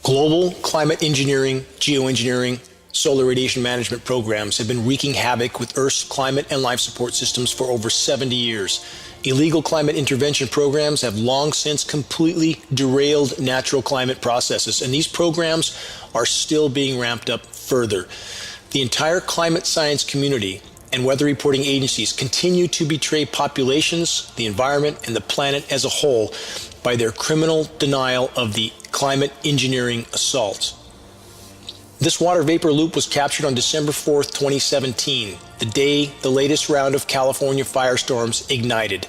Global climate engineering, geoengineering, solar radiation management programs have been wreaking havoc with Earth's climate and life support systems for over 70 years. Illegal climate intervention programs have long since completely derailed natural climate processes, and these programs are still being ramped up further. The entire climate science community and weather reporting agencies continue to betray populations, the environment, and the planet as a whole by their criminal denial of the climate engineering assault. This water vapor loop was captured on December 4th, 2017, the day the latest round of California firestorms ignited.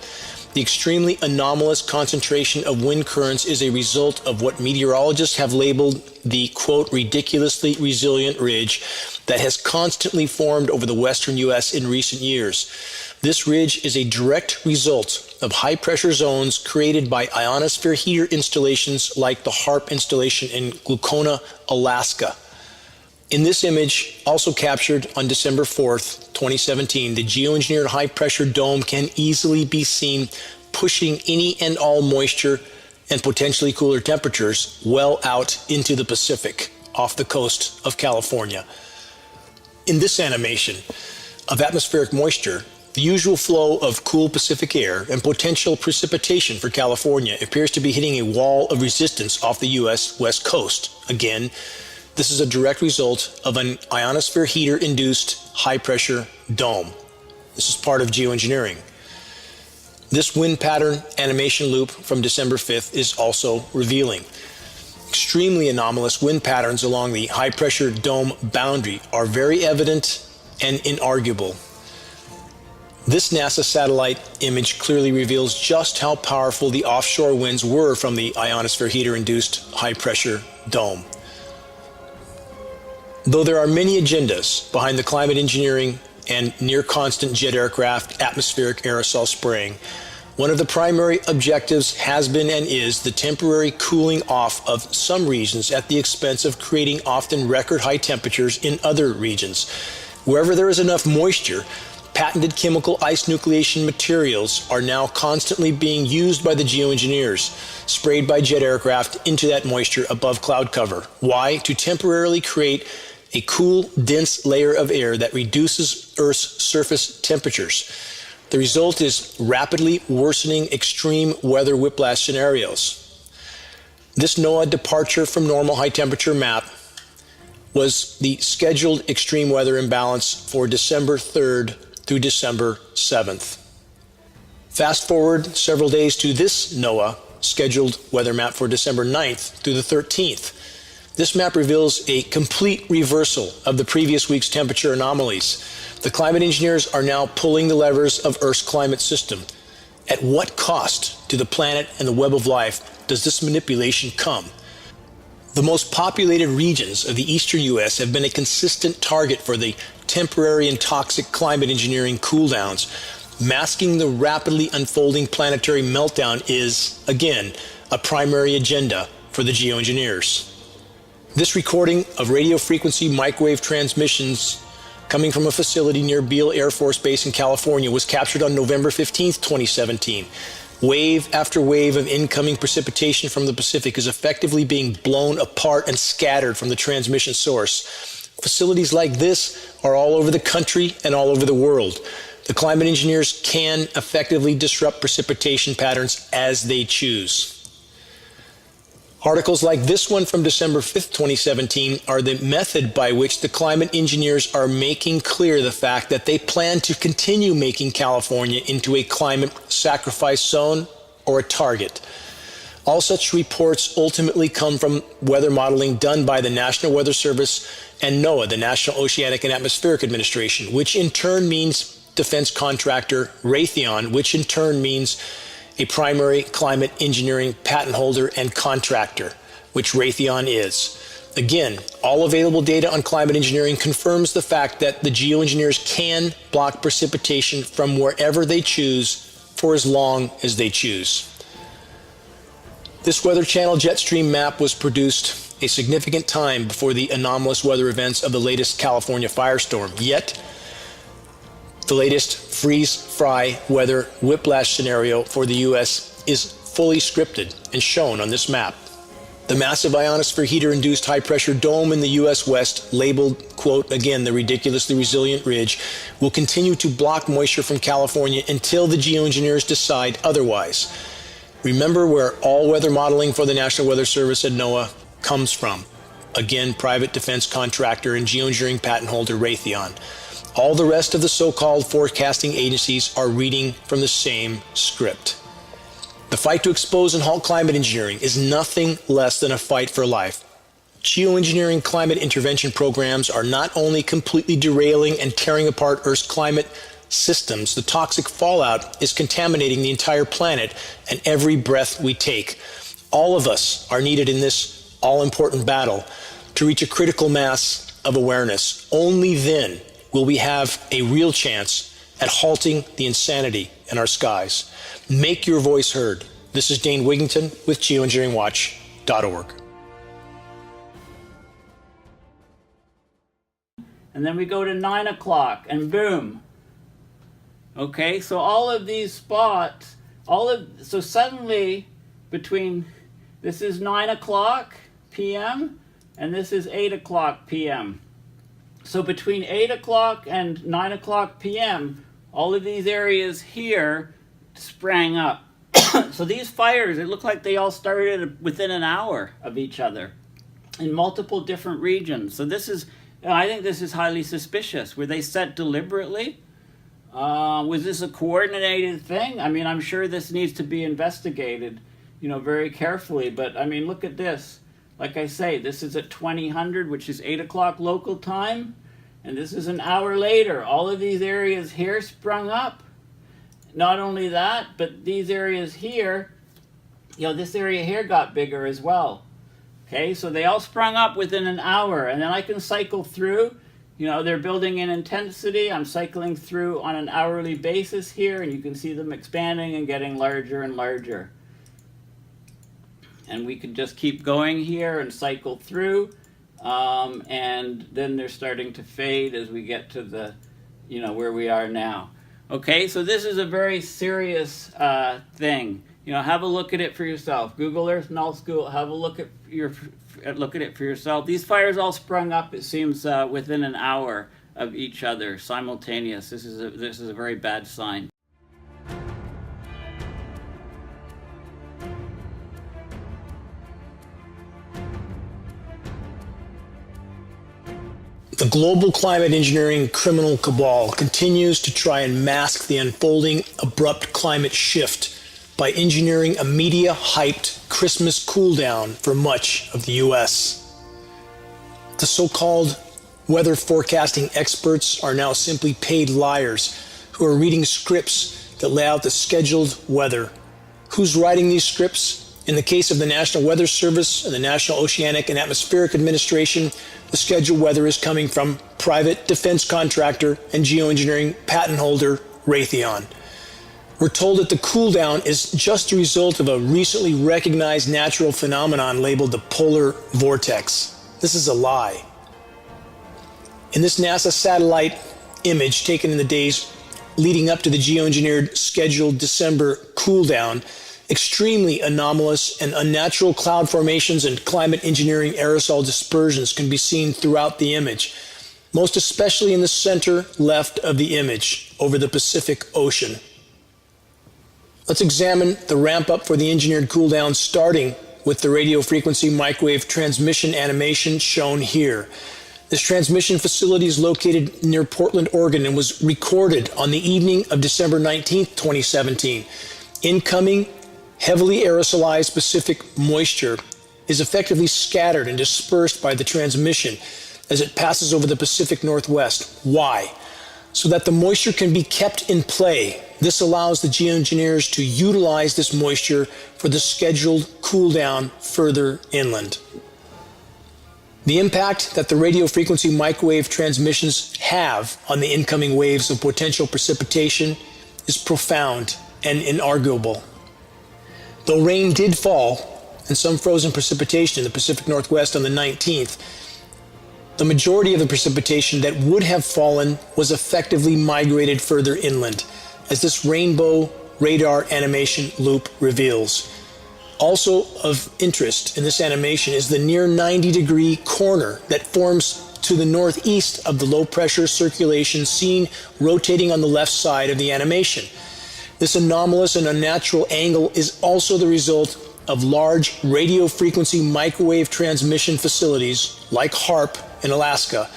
The extremely anomalous concentration of wind currents is a result of what meteorologists have labeled the, quote, ridiculously resilient ridge that has constantly formed over the western U.S. in recent years. This ridge is a direct result of high-pressure zones created by ionosphere heater installations like the HARP installation in Glucona, Alaska. In this image, also captured on December 4th, 2017, the geoengineered high-pressure dome can easily be seen pushing any and all moisture and potentially cooler temperatures well out into the Pacific off the coast of California. In this animation of atmospheric moisture, the usual flow of cool Pacific air and potential precipitation for California appears to be hitting a wall of resistance off the U.S. West Coast. Again, this is a direct result of an ionosphere heater-induced high-pressure dome. This is part of geoengineering. This wind pattern animation loop from December 5th is also revealing. Extremely anomalous wind patterns along the high-pressure dome boundary are very evident and inarguable. This NASA satellite image clearly reveals just how powerful the offshore winds were from the ionosphere heater-induced high-pressure dome. Though there are many agendas behind the climate engineering and near-constant jet aircraft atmospheric aerosol spraying, one of the primary objectives has been and is the temporary cooling off of some regions at the expense of creating often record-high temperatures in other regions. Wherever there is enough moisture, patented chemical ice nucleation materials are now constantly being used by the geoengineers, sprayed by jet aircraft into that moisture above cloud cover. Why? To temporarily create a cool, dense layer of air that reduces Earth's surface temperatures. The result is rapidly worsening extreme weather whiplash scenarios. This NOAA departure from normal high temperature map was the scheduled extreme weather imbalance for December 3rd through December 7th. Fast forward several days to this NOAA scheduled weather map for December 9th through the 13th. This map reveals a complete reversal of the previous week's temperature anomalies. The climate engineers are now pulling the levers of Earth's climate system. At what cost to the planet and the web of life does this manipulation come? The most populated regions of the eastern U.S. have been a consistent target for the temporary and toxic climate engineering cooldowns. Masking the rapidly unfolding planetary meltdown is, again, a primary agenda for the geoengineers. This recording of radio frequency microwave transmissions coming from a facility near Beale Air Force Base in California was captured on November 15, 2017. Wave after wave of incoming precipitation from the Pacific is effectively being blown apart and scattered from the transmission source. Facilities like this are all over the country and all over the world. The climate engineers can effectively disrupt precipitation patterns as they choose. Articles like this one from December 5th, 2017 are the method by which the climate engineers are making clear the fact that they plan to continue making California into a climate sacrifice zone or a target. All such reports ultimately come from weather modeling done by the National Weather Service and NOAA, the National Oceanic and Atmospheric Administration, which in turn means defense contractor Raytheon, which in turn means a primary climate engineering patent holder and contractor, which Raytheon is. Again, all available data on climate engineering confirms the fact that the geoengineers can block precipitation from wherever they choose for as long as they choose. This Weather Channel jet stream map was produced a significant time before the anomalous weather events of the latest California firestorm. Yet, the latest freeze-fry weather whiplash scenario for the U.S. is fully scripted and shown on this map. The massive ionosphere heater-induced high-pressure dome in the U.S. West, labeled, quote, again, the ridiculously resilient ridge, will continue to block moisture from California until the geoengineers decide otherwise. Remember where all weather modeling for the National Weather Service at NOAA comes from. Again, private defense contractor and geoengineering patent holder Raytheon. All the rest of the so-called forecasting agencies are reading from the same script. The fight to expose and halt climate engineering is nothing less than a fight for life. Geoengineering climate intervention programs are not only completely derailing and tearing apart Earth's climate systems, the toxic fallout is contaminating the entire planet and every breath we take. All of us are needed in this all-important battle to reach a critical mass of awareness. Only then will we have a real chance at halting the insanity in our skies. Make your voice heard. This is Dane Wigington with geoengineeringwatch.org. And then we go to 9 o'clock and boom. Okay, so all of these spots, so suddenly between, this is 9 o'clock p.m. and this is 8 o'clock p.m. So between 8 o'clock and 9 o'clock p.m., all of these areas here sprang up. So these fires, it looked like they all started within an hour of each other in multiple different regions. So this is, I think this is highly suspicious. Were they set deliberately? Was this a coordinated thing? I mean, I'm sure this needs to be investigated, very carefully. But I mean, look at this. Like I say, this is at 2000, which is 8 o'clock local time. And this is an hour later. All of these areas here sprung up. Not only that, but these areas here, this area here got bigger as well. Okay, so they all sprung up within an hour. And then I can cycle through. They're building in intensity. I'm cycling through on an hourly basis here, and you can see them expanding and getting larger and larger. And we could just keep going here and cycle through. And then they're starting to fade as we get to the, where we are now. Okay, so this is a very serious thing. Have a look at it for yourself. Google Earth Null School. Have a look at it for yourself. These fires all sprung up, it seems, within an hour of each other, simultaneous. This is a very bad sign. The global climate engineering criminal cabal continues to try and mask the unfolding abrupt climate shift by engineering a media-hyped Christmas cool-down for much of the U.S. The so-called weather forecasting experts are now simply paid liars who are reading scripts that lay out the scheduled weather. Who's writing these scripts? In the case of the National Weather Service and the National Oceanic and Atmospheric Administration, the scheduled weather is coming from private defense contractor and geoengineering patent holder Raytheon. We're told that the cool down is just a result of a recently recognized natural phenomenon labeled the polar vortex. This is a lie. In this NASA satellite image taken in the days leading up to the geoengineered scheduled December cool down, extremely anomalous and unnatural cloud formations and climate engineering aerosol dispersions can be seen throughout the image, most especially in the center left of the image over the Pacific Ocean. Let's examine the ramp up for the engineered cool down, starting with the radio frequency microwave transmission animation shown here. This transmission facility is located near Portland, Oregon, and was recorded on the evening of December 19th, 2017. Incoming heavily aerosolized Pacific moisture is effectively scattered and dispersed by the transmission as it passes over the Pacific Northwest. Why? So that the moisture can be kept in play. This allows the geoengineers to utilize this moisture for the scheduled cool down further inland. The impact that the radio frequency microwave transmissions have on the incoming waves of potential precipitation is profound and inarguable. Though rain did fall and some frozen precipitation in the Pacific Northwest on the 19th, the majority of the precipitation that would have fallen was effectively migrated further inland, as this rainbow radar animation loop reveals. Also of interest in this animation is the near 90-degree corner that forms to the northeast of the low-pressure circulation seen rotating on the left side of the animation. This anomalous and unnatural angle is also the result of large radio frequency microwave transmission facilities like HAARP in Alaska,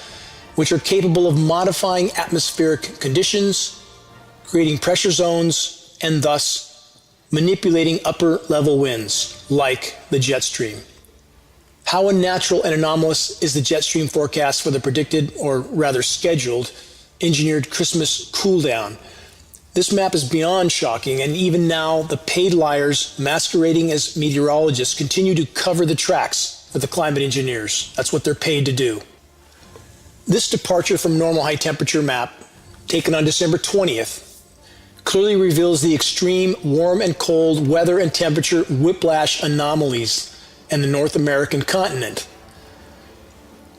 which are capable of modifying atmospheric conditions, creating pressure zones, and thus manipulating upper-level winds like the jet stream. How unnatural and anomalous is the jet stream forecast for the predicted, or rather scheduled, engineered Christmas cool down? This map is beyond shocking, and even now the paid liars masquerading as meteorologists continue to cover the tracks for the climate engineers. That's what they're paid to do. This departure from normal high temperature map, taken on December 20th, clearly reveals the extreme warm and cold weather and temperature whiplash anomalies in the North American continent.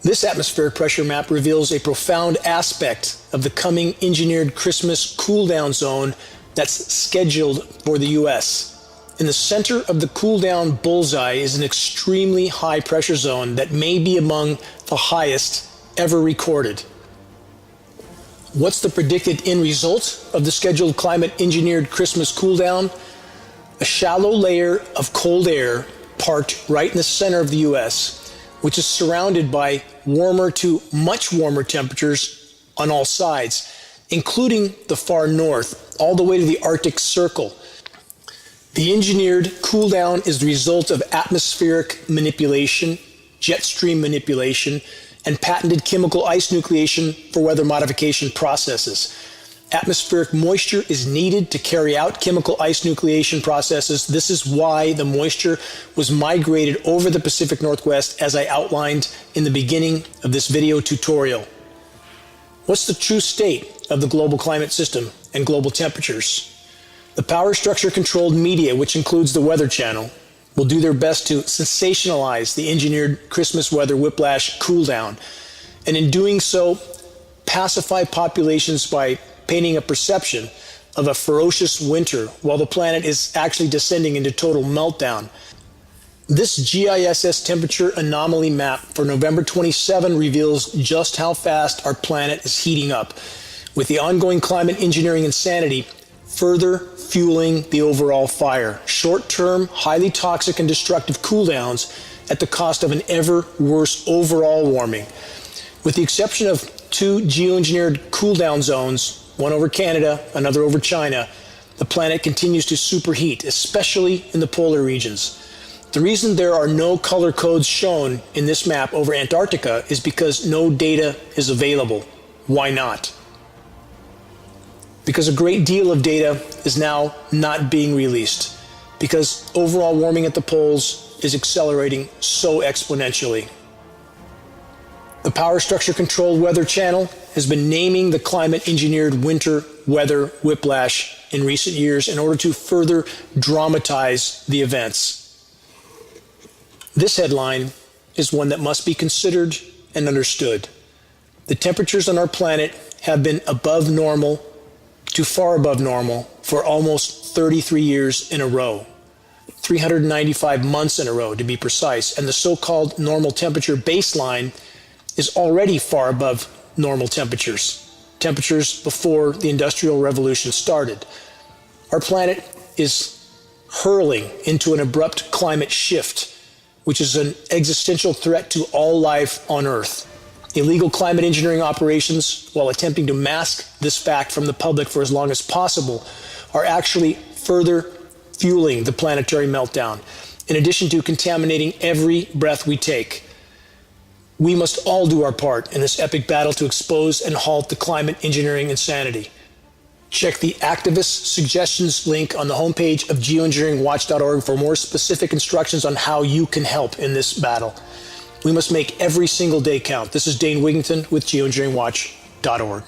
This atmospheric pressure map reveals a profound aspect of the coming engineered Christmas cool down zone that's scheduled for the US. In the center of the cool down bullseye is an extremely high pressure zone that may be among the highest ever recorded. What's the predicted end result of the scheduled climate engineered Christmas cool down? A shallow layer of cold air parked right in the center of the US, which is surrounded by warmer to much warmer temperatures on all sides, including the far north, all the way to the Arctic Circle. The engineered cool down is the result of atmospheric manipulation, jet stream manipulation, and patented chemical ice nucleation for weather modification processes. Atmospheric moisture is needed to carry out chemical ice nucleation processes. This is why the moisture was migrated over the Pacific Northwest, as I outlined in the beginning of this video tutorial. What's the true state of the global climate system and global temperatures? The power structure controlled media, which includes the Weather Channel, will do their best to sensationalize the engineered Christmas weather whiplash cool down, and in doing so, pacify populations by painting a perception of a ferocious winter while the planet is actually descending into total meltdown. This GISS temperature anomaly map for November 27 reveals just how fast our planet is heating up, with the ongoing climate engineering insanity further fueling the overall fire. Short-term, highly toxic and destructive cooldowns at the cost of an ever worse overall warming. With the exception of two geoengineered cool-down zones, one over Canada, another over China, the planet continues to superheat, especially in the polar regions. The reason there are no color codes shown in this map over Antarctica is because no data is available. Why not? Because a great deal of data is now not being released, because overall warming at the poles is accelerating so exponentially. The Power Structure Controlled Weather Channel has been naming the climate engineered winter weather whiplash in recent years in order to further dramatize the events. This headline is one that must be considered and understood. The temperatures on our planet have been above normal to far above normal for almost 33 years in a row. 395 months in a row to be precise, and the so-called normal temperature baseline is already far above normal temperatures before the Industrial Revolution started. Our planet is hurling into an abrupt climate shift, which is an existential threat to all life on Earth. Illegal climate engineering operations, while attempting to mask this fact from the public for as long as possible, are actually further fueling the planetary meltdown, in addition to contaminating every breath we take. We must all do our part in this epic battle to expose and halt the climate engineering insanity. Check the activist suggestions link on the homepage of geoengineeringwatch.org for more specific instructions on how you can help in this battle. We must make every single day count. This is Dane Wigington with geoengineeringwatch.org.